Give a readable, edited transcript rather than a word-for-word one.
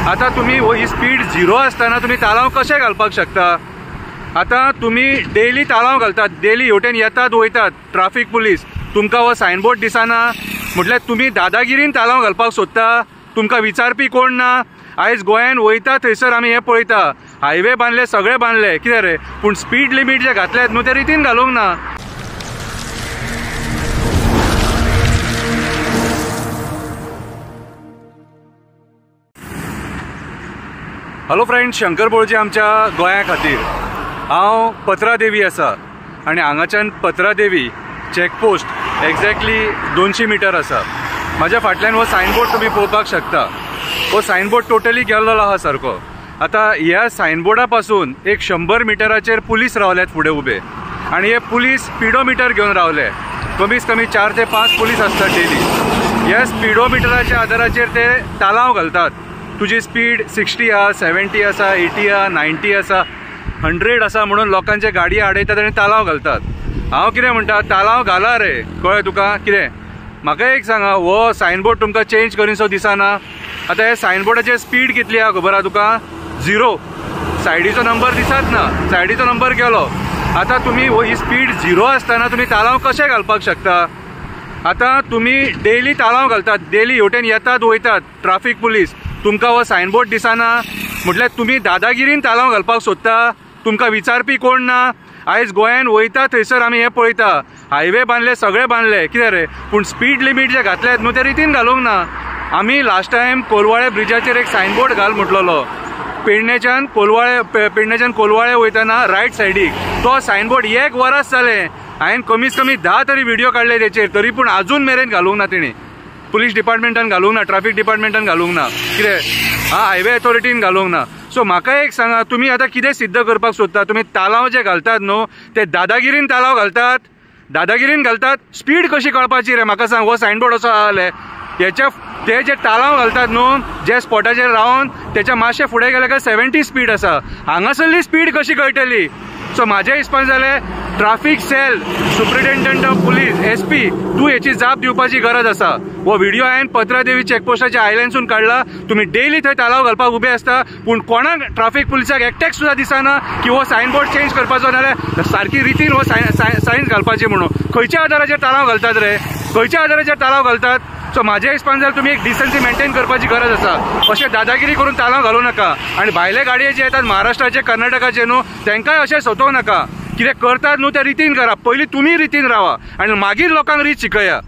आता तुम्ही ही स्पीड 0 असताना तुम्ही तालाव कशें घालपाक शकता? आता तुम्ही डेली तालाव घालतात, डेली हेवटेन येतात वयतात ट्रॅफिक पुलीस, तुमकां हो सायनबोर्ड दिसना म्हटल्यार तुम्ही दादागिरीन तालाव घालपाक सोदता? तुमकां विचारपी कोण ना? आयज गोंयान वयता थंयसर आमी हे पळयता, हायवे बांदले, सगळे बांदले, कितें रे, पूण स्पीड लिमीट जे घातल्यात न्हू ते रितीन घालूंक ना. हॅलो फ्रेंड्स, शंकर बोळजी आमच्या गोंया खातीर. हांव पत्रादेवी आसा आनी हांगाच्यान पत्रादेवी चॅकपोस्ट एक्झॅक्टली 200 मिटर आसा. म्हाज्या फाटल्यान हो सायनबोर्ड तुम्ही पळोवपाक शकता. हो सायनबोर्ड टोटली गेल्लो आहा सारको. आता ह्या सायनबोर्डा पासून एक 100 मिटराचेर पुलीस रावल्यात फुडें उबे, आनी हे पुलीस स्पिडोमिटर घेवन रावले. कमीत कमी 4 ते 5 पुलीस असतात डेली. ह्या स्पिडोमिटराच्या आदाराचेर ते तालाव घालतात. तुजी स्पीड 60 आसा, 70 आसा, 80 आसा, 90 आसा, 100 आसा म्हणून लोकांचे गाडी आडयतात आनी तालाव घालतात. हांव कितें म्हणटा, तालाव घाला रे, कळ्ळें तुका? कितें म्हाका एक सांगा, हो सायनबोर्ड तुमकां चेंज करीनसो दिसना? आता हे सायनबोर्डाचेर स्पीड कितली आहा खबर आहा तुका? 0. सायडीचो नंबर दिसत ना, सायडीचो नंबर गेलो. आता तुम्ही ही स्पीड 0 असताना तुम्ही तालाव कशें घालपाक शकता? आता तुम्ही डेली तालाव घालतात, डेली हेवटेन येतात वयतात ट्रॅफिक पुलीस, तुमकां हो सायनबोर्ड दिसना म्हटल्यार तुम्ही दादागिरीन तालाव घालपाक सोदता? तुमकां विचारपी कोण ना? आयज गोंयान वयता थंयसर आमी हे पळयता, हायवे बांदले, सगळे बांदले, कितें रे, पूण स्पीड लिमीट जे घातल्यात न्हू ते रितीन घालूंक ना. आमी लास्ट टायम कोलवाळे ब्रिजाचेर एक सायनबोर्ड घाल म्हटलेलो, पेडणेच्यान कोलवाळे वयतना रायट सायडीक. तो सायनबोर्ड 1 वरास जालें, हांवें कमीत कमी 10 तरी व्हिडिओ काडले तेचेर, तरी पूण अजून मेरेन घालूंक ना तेणी. पुलीस डिपार्टमेंटान घालूंक ना, ट्रॅफिक डिपार्टमेंटान घालूंक ना, कितें हायवे अथॉरिटीन घालूंक ना. सो म्हाका एक सांगा, तुम्ही आता कितें सिद्ध करपाक सोदता? तुम्ही तालाव जे घालतात न्हू ते दादागिरीन तालाव घालतात, दादागिरीन घालतात. स्पीड कशी कळपाची रे म्हाका सांग? हो सायनबोर्ड असो आसले, ते जे तालाव घालतात न्हू जे स्पॉटाचेर रावन त्याच्या मातशे फुडें गेले काय 70 स्पीड आसा. हांगासरली स्पीड कशी कळटली? सो म्हाजे हिसपान जालें traffic cell, superintendent of police, SP, तूं हेची जाप दिवपाची गरज आसा. हो व्हिडिओ हांवें पत्रादेवी चॅकपोस्टाच्या आयलँडसून काडला. तुम्ही डेली थंय तालाव घालपाक उबे असता, पूण कोणाक ट्रॅफिक पुलिसाक एकट्याक सुद्धा दिसना की हो सायनबोर्ड चेंज करपाचो, नाल्यार सारकी रितीन हो सायन्स घालपाची म्हणून. खंयच्या आदाराचेर तालाव घालतात रे? खंयच्या आदाराचेर तालाव घालतात? सो म्हाज्या हिसपान जाल्यार तुम्ही एक डिसन्सी मेंटेन करपाची गरज आसा. अशें दादागिरी करून तालाव घालूं नाका. आनी भायले गाडये जे येतात महाराष्ट्राचे, कर्नाटकाचे न्हू, तांकांय अशें सोदोवं नाका. कितें करतात न्हू ते रितीन करा. पयलीं तुमी रितीन रावा आनी मागीर लोकांक रीत शिकया.